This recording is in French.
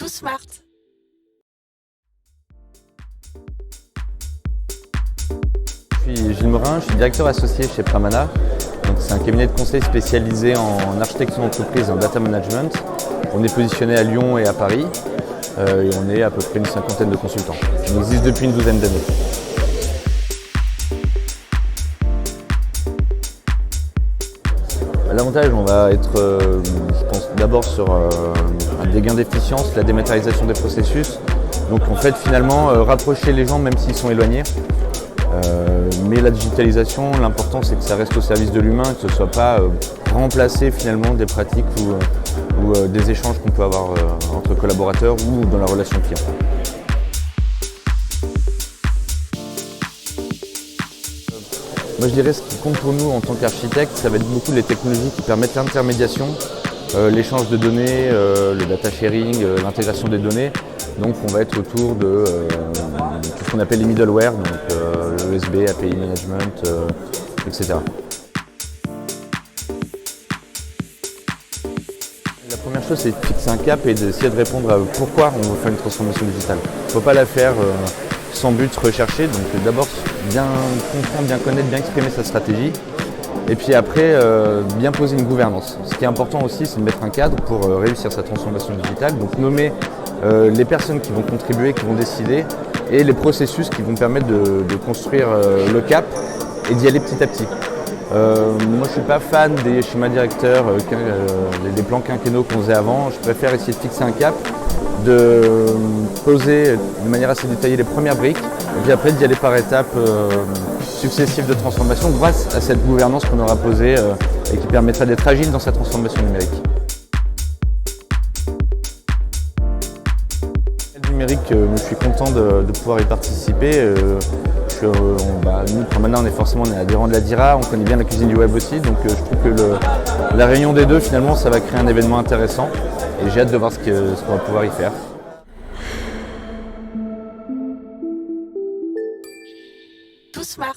Tout smart. Je suis Gilles Morin, je suis directeur associé chez Pramana. C'est un cabinet de conseil spécialisé en architecture d'entreprise et en data management. On est positionné à Lyon et à Paris et on est à peu près une cinquantaine de consultants. On existe depuis une douzaine d'années. L'avantage, on va être, je pense, d'abord sur des gains d'efficience, la dématérialisation des processus. Donc en fait, finalement, rapprocher les gens même s'ils sont éloignés. Mais la digitalisation, l'important c'est que ça reste au service de l'humain, que ce ne soit pas remplacer finalement des pratiques ou des échanges qu'on peut avoir entre collaborateurs ou dans la relation client. Moi je dirais ce qui compte pour nous en tant qu'architecte, ça va être beaucoup les technologies qui permettent l'intermédiation, l'échange de données, le data sharing, l'intégration des données. Donc on va être autour de tout ce qu'on appelle les middleware, donc USB, API management, etc. La première chose, c'est de fixer un cap et d'essayer de répondre à pourquoi on veut faire une transformation digitale. Il ne faut pas la faire sans but recherché, donc d'abord bien comprendre, bien connaître, bien exprimer sa stratégie. Et puis après, bien poser une gouvernance. Ce qui est important aussi, c'est de mettre un cadre pour réussir sa transformation digitale. Donc nommer les personnes qui vont contribuer, qui vont décider, et les processus qui vont permettre de construire le cap et d'y aller petit à petit. Moi, je ne suis pas fan des schémas directeurs, des plans quinquennaux qu'on faisait avant. Je préfère essayer de fixer un cap, de poser de manière assez détaillée les premières briques, et puis après d'y aller par étapes successives de transformation grâce à cette gouvernance qu'on aura posée et qui permettra d'être agile dans sa transformation numérique. Le numérique, je suis content de pouvoir y participer. Nous, Pramana, on est adhérent de la DIRA, on connaît bien la cuisine du web aussi, donc je trouve que la réunion des deux, finalement, ça va créer un événement intéressant et j'ai hâte de voir ce qu'on va pouvoir y faire. Tout smart.